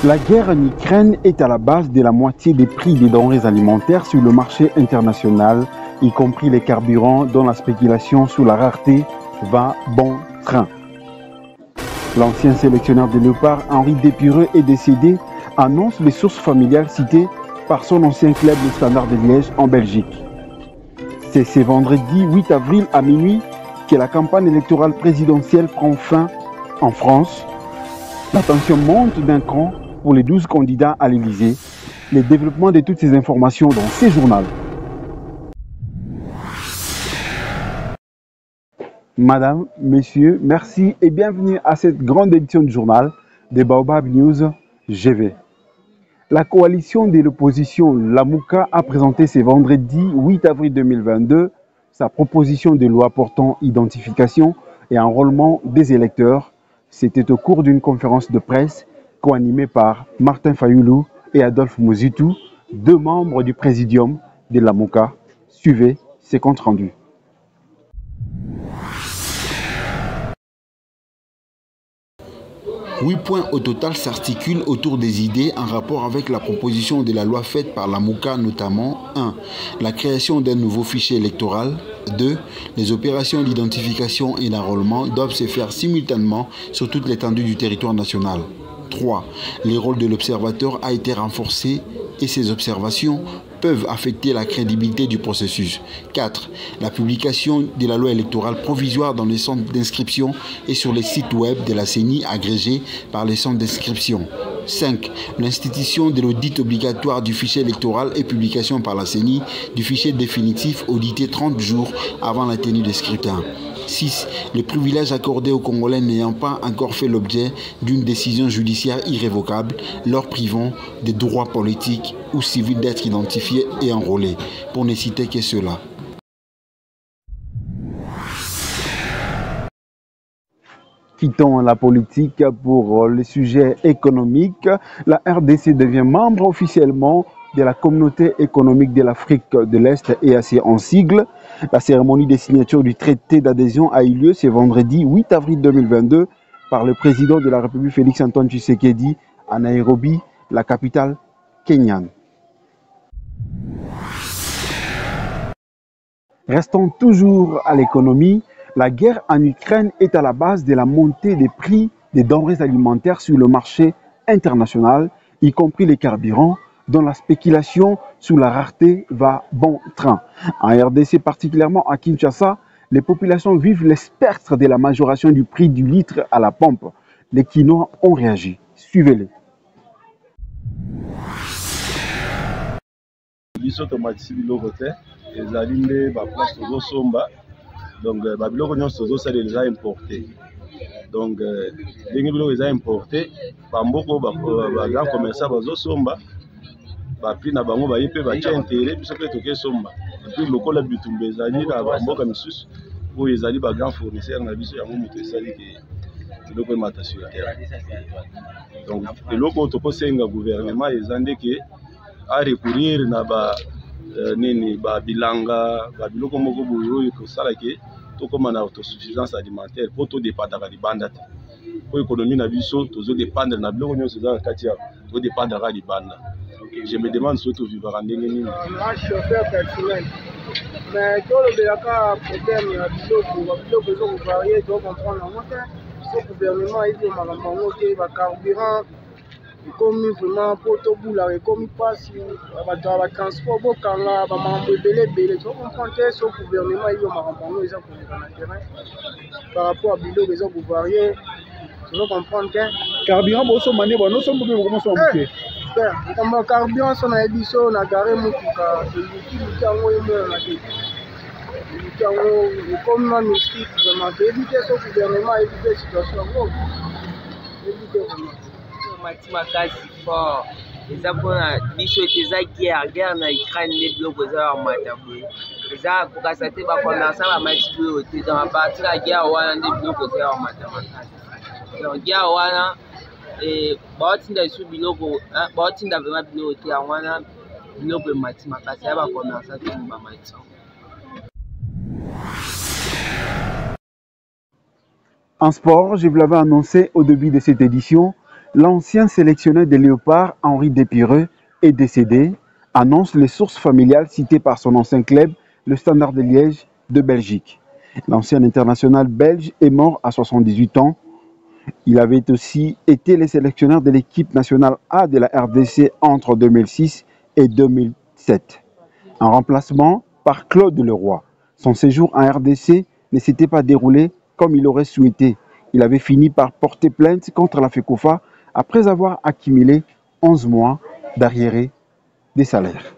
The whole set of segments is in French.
La guerre en Ukraine est à la base de la moitié des prix des denrées alimentaires sur le marché international, y compris les carburants dont la spéculation sur la rareté va bon train. L'ancien sélectionneur de Léopard, Henri Despireux, est décédé, annonce les sources familiales citées par son ancien club, le Standard de Liège, en Belgique. C'est ce vendredi 8 avril à minuit que la campagne électorale présidentielle prend fin en France. La tension monte d'un cran pour les 12 candidats à l'Élysée. Les développements de toutes ces informations dans ces journaux. Madame, messieurs, merci et bienvenue à cette grande édition du journal des Baobab News GV. La coalition de l'opposition Lamouka a présenté ce vendredi 8 avril 2022 sa proposition de loi portant identification et enrôlement des électeurs. C'était au cours d'une conférence de presse co-animée par Martin Fayoulou et Adolphe Mouzitou, deux membres du présidium de Lamouka. Suivez ces comptes rendus. Huit points au total s'articulent autour des idées en rapport avec la proposition de la loi faite par Lamouka, notamment 1. La création d'un nouveau fichier électoral. 2. Les opérations d'identification et d'enrôlement doivent se faire simultanément sur toute l'étendue du territoire national. 3. Le rôle de l'observateur a été renforcé et ses observations peuvent affecter la crédibilité du processus. 4. La publication de la loi électorale provisoire dans les centres d'inscription et sur les sites web de la CENI agrégés par les centres d'inscription. 5. L'institution de l'audit obligatoire du fichier électoral et publication par la CENI du fichier définitif audité 30 jours avant la tenue des scrutins. 6. Le privilège accordé aux Congolais n'ayant pas encore fait l'objet d'une décision judiciaire irrévocable, leur privant des droits politiques ou civils d'être identifiés et enrôlés, pour ne citer que cela. Quittons la politique pour les sujets économiques. La RDC devient membre officiellement de la communauté économique de l'Afrique de l'Est, EAC en sigle. La cérémonie de signature du traité d'adhésion a eu lieu ce vendredi 8 avril 2022 par le président de la République Félix-Antoine Tshisekedi à Nairobi, la capitale kenyane. Restons toujours à l'économie. La guerre en Ukraine est à la base de la montée des prix des denrées alimentaires sur le marché international, y compris les carburants, dont la spéculation sur la rareté va bon train. En RDC, particulièrement à Kinshasa, les populations vivent les spectres de la majoration du prix du litre à la pompe. Les Kinois ont réagi. Suivez-les. Donc, Babylone les a importés. Donc, les gens importés, par beaucoup de grands commerçants, puis na bango ba yipé ba tia intérêt puis que toke somba et puis lokola bitumbe ezali na mboka misusu où ezali ba grand fournisseur na biso yango moto esali ke loko mata sur terre. Donc eloko tokosenga gouvernement ezande ke a recourir na ba nini ba bilanga ba biloko moko boyo ko sala ke tokoma na autosuffisance alimentaire pour to dépendre ka libanda te pour économie na biso tozo dépendre na biloko nyonso za kati ya to dépendre ka libanda. Je me demande surtout vivre en Nénénie. Moi, chauffeur personnel. Mais tout le problème, il y a des besoins variés, il doit comprendre. Ce gouvernement, il dit que le carburant, comme vraiment, pour tout bout, comme il passe, dans le transport, il y a comprendre que ce gouvernement, il y a un terrain par rapport à des besoins variés. Il faut comprendre que Carburant, bon, son mané, bon, nous sommes beaucoup plus kama carburant so na ebiso na gare mutuka eliki yango yemela na te eliki yango ekomi na mystique vraiment éviter ce gouvernement éviter situation yango éviter vraiment mati makasi fort eza mpona biso ete eza guerre na Ukraine nde biloko eza bamata boye eza kokasa te bakondansa bamati boyo te dans bapartir ya guerre wana nde biloko eza bamata makasi donc guerre wana baotinda biso biloko baotinda vraiment biloko te yango wana biloko emati makasi ya bakondansa te bamati. En sport, je vous l'avais annoncé au début de cette édition, L'ancien sélectionneur des Léopards, Henri Despireux, est décédé, annoncent les sources familiales citées par son ancien club, le Standard de Liège de Belgique. L'ancien international belge est mort à 78 ans. Il avait aussi été le sélectionneur de l'équipe nationale A de la RDC entre 2006 et 2007, en remplacement par Claude Leroy. Son séjour en RDC ne s'était pas déroulé comme il aurait souhaité. Il avait fini par porter plainte contre la FECOFA après avoir accumulé 11 mois d'arriérés des salaires.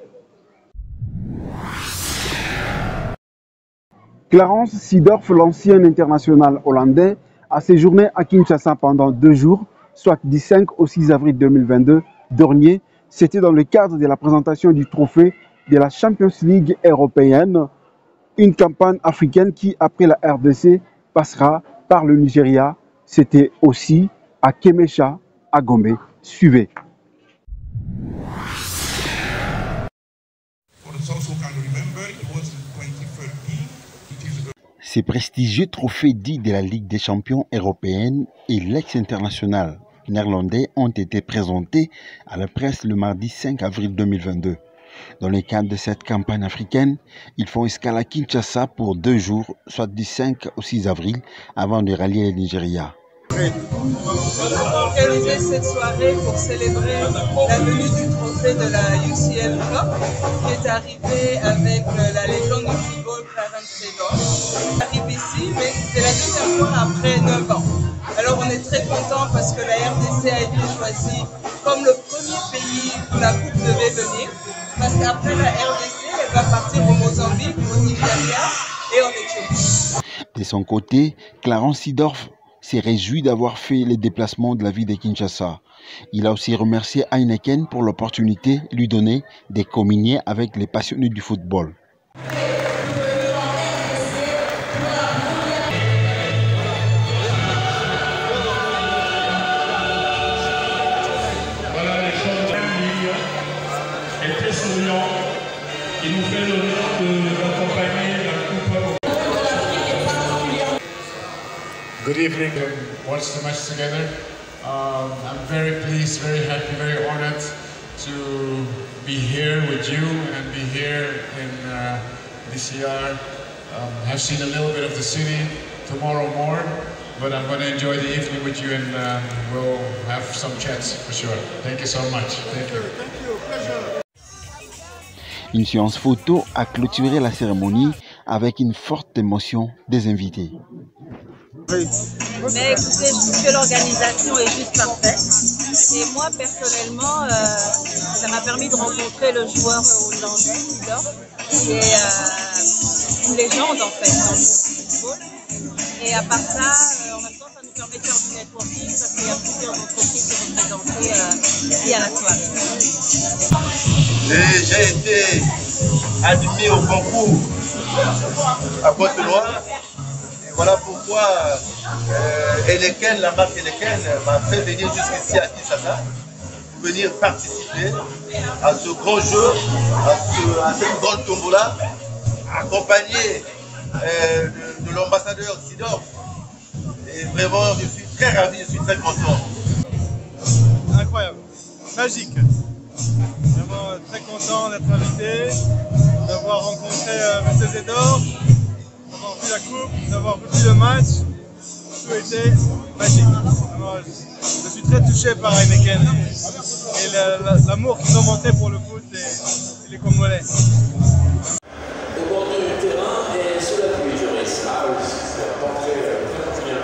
Clarence Seedorf, l'ancien international hollandais, a séjourné à Kinshasa pendant 2 jours, soit du 5 au 6 avril 2022 dernier. C'était dans le cadre de la présentation du trophée de la Champions League européenne, une campagne africaine qui, après la RDC, passera par le Nigeria. C'était aussi à Kemesha, à Gombe. Suivez. Ces prestigieux trophées dits de la Ligue des champions européenne et l'ex-international néerlandais ont été présentés à la presse le mardi 5 avril 2022. Dans le cadre de cette campagne africaine, ils font escale à Kinshasa pour 2 jours, soit du 5 au 6 avril, avant de rallier le Nigeria. On a organisé cette soirée pour célébrer la venue du trophée de la UCL Cup qui est arrivé avec la légende du football Clarence Seedorf. On arrive ici, mais c'est la deuxième fois après 9 ans. Alors on est très content parce que la RDC a été choisie comme le premier pays où la coupe devait venir. Parce qu'après la RDC, elle va partir au Mozambique, au Nigeria et en Éthiopie. De son côté, Clarence Seedorf s'est réjoui d'avoir fait les déplacements de la ville de Kinshasa. Il a aussi remercié Heineken pour l'opportunité lui donnée de communier avec les passionnés du football. Voilà les choses est très souriant. Il nous fait l'honneur d'accompagner la coupe. Good evening and watch the match together. I'm very pleased, very happy, very honored to be here with you and be here in DCR. I've seen a little bit of the city, tomorrow more, but I'm going to enjoy the evening with you and we'll have some chats for sure. Thank you so much. Thank you. Une séance photo a clôturé la cérémonie avec une forte émotion des invités. Mais écoutez, je trouve que l'organisation est juste parfaite. Et moi, personnellement, ça m'a permis de rencontrer le joueur hollandais, Seedorf, qui est une légende en fait dans le football. Et à part ça, en même temps, ça nous permet de faire du networking parce qu'il y a plusieurs entreprises qui sont présentées ici à la soirée. J'ai été admis au concours à Côte-Noire. Voilà pourquoi Heineken, la marque Heineken, m'a fait venir jusqu'ici à Kinshasa pour venir participer à ce grand jeu, à cette grande tombola, accompagné de l'ambassadeur Seedorf. Et vraiment, je suis très ravi, je suis très content. Incroyable, magique. Vraiment très content d'être invité, d'avoir rencontré M. Seedorf, d'avoir vu la coupe, d'avoir vu le match. Tout était magique. Vraiment, je suis très touché par Heineken et l'amour qu'ils ont montré pour le foot et les Congolais. Au bord du terrain et sous la pluie, Joris. Ah oui, c'est porté très bien.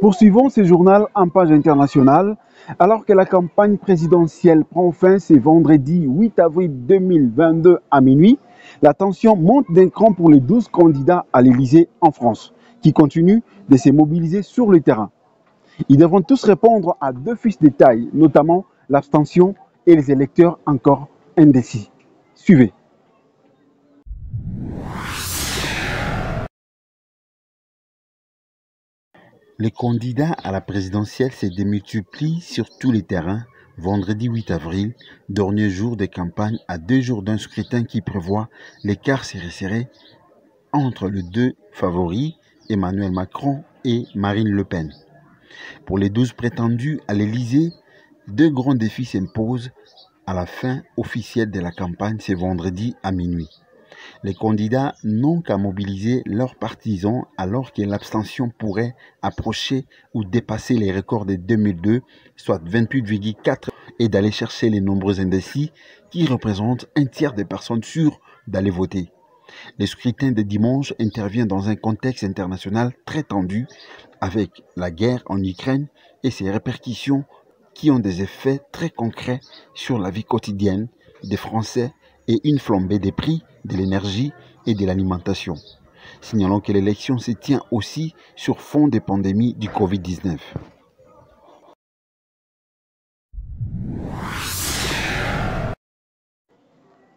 Poursuivons ce journal en page internationale. Alors que la campagne présidentielle prend fin ce vendredi 8 avril 2022 à minuit, la tension monte d'un cran pour les 12 candidats à l'Élysée en France, qui continuent de se mobiliser sur le terrain. Ils devront tous répondre à 2 fiches de taille, notamment l'abstention et les électeurs encore indécis. Suivez. Les candidats à la présidentielle se démultiplient sur tous les terrains. Vendredi 8 avril, dernier jour de campagne à 2 jours d'un scrutin qui prévoit l'écart serré entre les 2 favoris, Emmanuel Macron et Marine Le Pen. Pour les 12 prétendus à l'Élysée, 2 grands défis s'imposent à la fin officielle de la campagne ce vendredi à minuit. Les candidats n'ont qu'à mobiliser leurs partisans alors que l'abstention pourrait approcher ou dépasser les records de 2002, soit 28,4%, et d'aller chercher les nombreux indécis qui représentent un tiers des personnes sûres d'aller voter. Le scrutin de dimanche intervient dans un contexte international très tendu avec la guerre en Ukraine et ses répercussions qui ont des effets très concrets sur la vie quotidienne des Français et une flambée des prix de l'énergie et de l'alimentation. Signalons que l'élection se tient aussi sur fond de pandémie du Covid-19.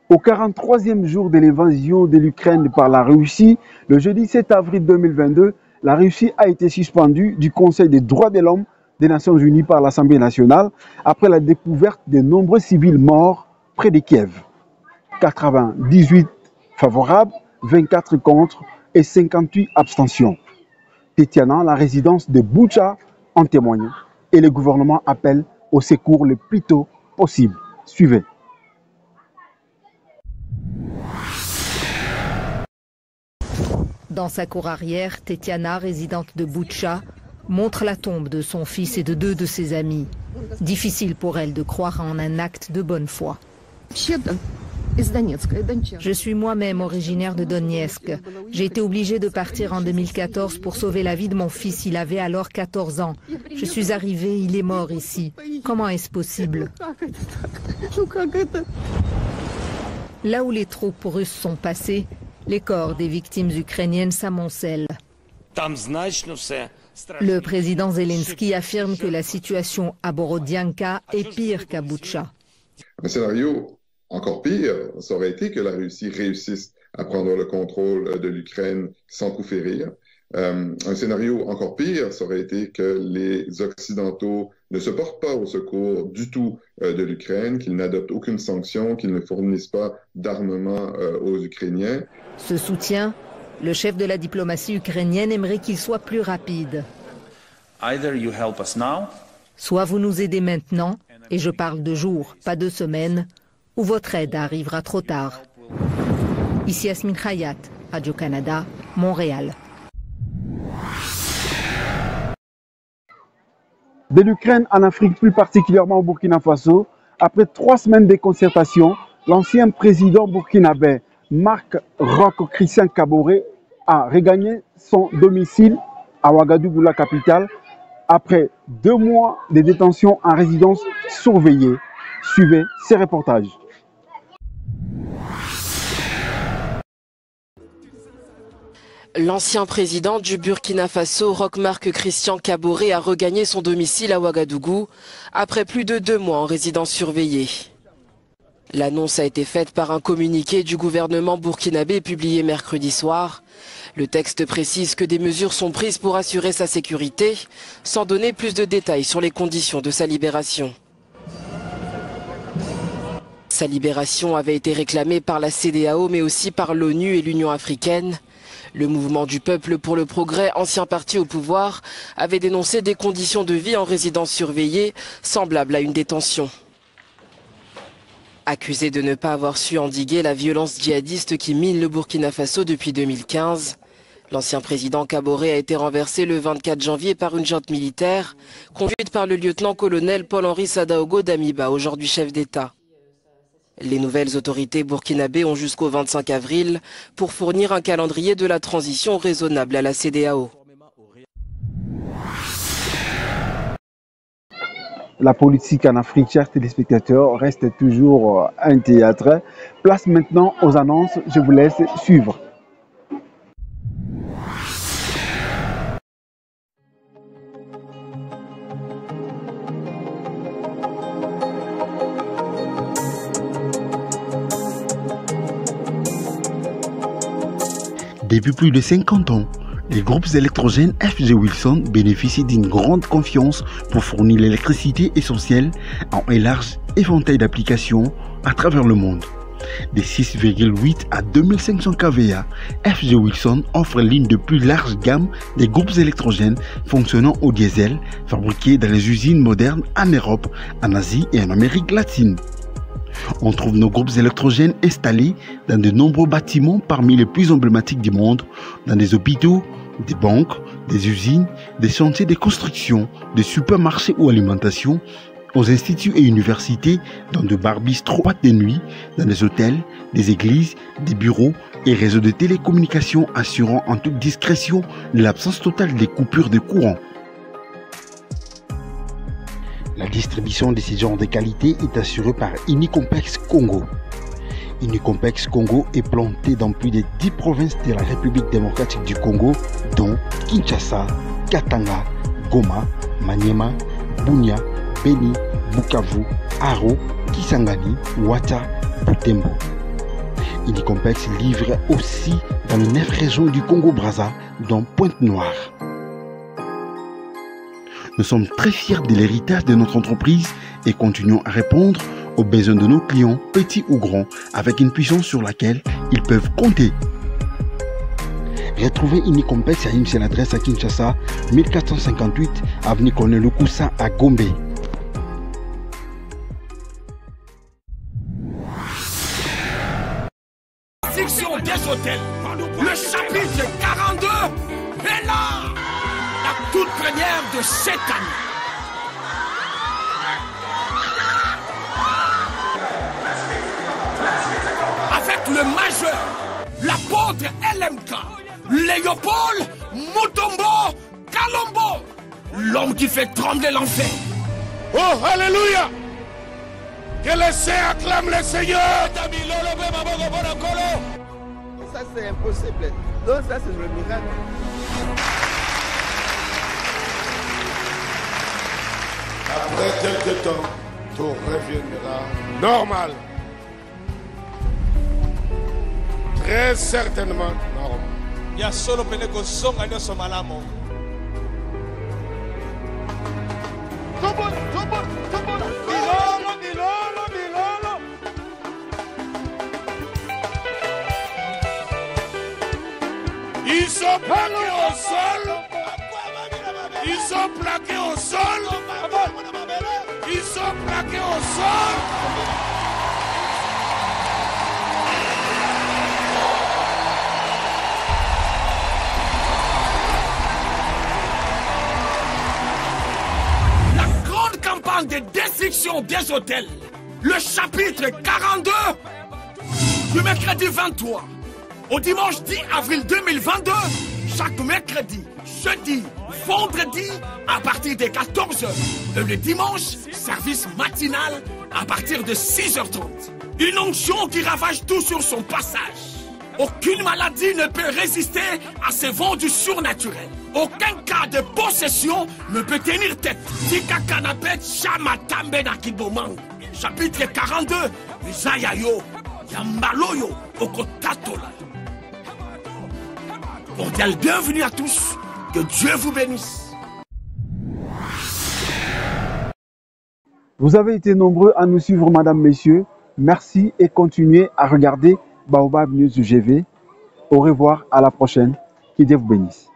Au 43e jour de l'invasion de l'Ukraine par la Russie, le jeudi 7 avril 2022, la Russie a été suspendue du Conseil des droits de l'homme des Nations Unies par l'Assemblée nationale après la découverte de nombreux civils morts près de Kiev. 98 favorables, 24 contre et 58 abstentions. Tetiana, la résidence de Boutcha, en témoigne et le gouvernement appelle au secours le plus tôt possible. Suivez. Dans sa cour arrière, Tetiana, résidente de Boutcha, montre la tombe de son fils et de 2 de ses amis. Difficile pour elle de croire en un acte de bonne foi. Je suis moi-même originaire de Donetsk. J'ai été obligée de partir en 2014 pour sauver la vie de mon fils. Il avait alors 14 ans. Je suis arrivée, il est mort ici. Comment est-ce possible? Là où les troupes russes sont passées, les corps des victimes ukrainiennes s'amoncellent. Le président Zelensky affirme que la situation à Borodianka est pire qu'à Boutcha. Un scénario encore pire, ça aurait été que la Russie réussisse à prendre le contrôle de l'Ukraine sans coup férir. Un scénario encore pire, ça aurait été que les Occidentaux ne se portent pas au secours du tout de l'Ukraine, qu'ils n'adoptent aucune sanction, qu'ils ne fournissent pas d'armement aux Ukrainiens. Ce soutien, le chef de la diplomatie ukrainienne aimerait qu'il soit plus rapide. Soit vous nous aidez maintenant, et je parle de jours, pas de semaines, ou votre aide arrivera trop tard. Ici Yasmine Khayat, Radio-Canada, Montréal. De l'Ukraine en Afrique, plus particulièrement au Burkina Faso, après 3 semaines de concertation, l'ancien président burkinabé Marc Roch Christian Kaboré a regagné son domicile à Ouagadougou, la capitale, après 2 mois de détention en résidence surveillée. Suivez ces reportages. L'ancien président du Burkina Faso, Roch-Marc Christian Kaboré, a regagné son domicile à Ouagadougou après plus de 2 mois en résidence surveillée. L'annonce a été faite par un communiqué du gouvernement burkinabé publié mercredi soir. Le texte précise que des mesures sont prises pour assurer sa sécurité, sans donner plus de détails sur les conditions de sa libération. Sa libération avait été réclamée par la CEDEAO mais aussi par l'ONU et l'Union africaine. Le mouvement du peuple pour le progrès, ancien parti au pouvoir, avait dénoncé des conditions de vie en résidence surveillée semblables à une détention. Accusé de ne pas avoir su endiguer la violence djihadiste qui mine le Burkina Faso depuis 2015, l'ancien président Kaboré a été renversé le 24 janvier par une junte militaire, conduite par le lieutenant-colonel Paul-Henri Sadaogo Damiba, aujourd'hui chef d'État. Les nouvelles autorités burkinabées ont jusqu'au 25 avril pour fournir un calendrier de la transition raisonnable à la CEDEAO. La politique en Afrique, chers téléspectateurs, reste toujours un théâtre. Place maintenant aux annonces. Je vous laisse suivre. Depuis plus de 50 ans, les groupes électrogènes FG Wilson bénéficient d'une grande confiance pour fournir l'électricité essentielle à un large éventail d'applications à travers le monde. De 6,8 à 2500 kVA, FG Wilson offre l'une de plus large gamme des groupes électrogènes fonctionnant au diesel, fabriqués dans les usines modernes en Europe, en Asie et en Amérique latine. On trouve nos groupes électrogènes installés dans de nombreux bâtiments parmi les plus emblématiques du monde, dans des hôpitaux, des banques, des usines, des chantiers de construction, des supermarchés ou alimentation, aux instituts et universités, dans de bars bistrots, boîtes de nuit, dans des hôtels, des églises, des bureaux et réseaux de télécommunications assurant en toute discrétion l'absence totale des coupures de courant. La distribution de ces genres de qualité est assurée par Unicompex Congo. Unicompex Congo est planté dans plus de 10 provinces de la République démocratique du Congo, dont Kinshasa, Katanga, Goma, Maniema, Bunia, Beni, Bukavu, Aro, Kisangani, Ouatta, Butembo. Unicompex livre aussi dans les 9 régions du Congo-Brazza, dont Pointe-Noire. Nous sommes très fiers de l'héritage de notre entreprise et continuons à répondre aux besoins de nos clients, petits ou grands, avec une puissance sur laquelle ils peuvent compter. Retrouvez Unicompex à une seule adresse à Kinshasa, 1458 avenue Colonel Lukusa à Gombe. Section des hôtels, le chapitre 42 est là, la toute première de cette année. Avec le majeur, l'apôtre LMK, Léopold Mutombo Kalombo, l'homme qui fait trembler l'enfer. Oh, alléluia! Que les saints acclament le Seigneur! Ça c'est impossible. Donc ça c'est le miracle. Après quelques temps, tout reviendra normal. Très certainement normal. Il y a solo peneko songa nyoso malamo. Ils sont plaqués au sol. Ils sont plaqués au sol. Ils sont plaqués au sol. La grande campagne de destruction des hôtels, le chapitre 42, du mercredi 23 au dimanche 10 avril 2022, chaque mercredi, jeudi, vendredi, à partir de 14h. Et le dimanche, service matinal à partir de 6h30. Une onction qui ravage tout sur son passage. Aucune maladie ne peut résister à ce vent du surnaturel. Aucun cas de possession ne peut tenir tête. Tika kanapet shamatambe na kibomang. Chapitre 42, Isayayo, Yambaloyo, Okotatola. Cordial bienvenue à tous. Que Dieu vous bénisse. Vous avez été nombreux à nous suivre, madame, messieurs. Merci et continuez à regarder Baobab News GV. Au revoir, à la prochaine. Que Dieu vous bénisse.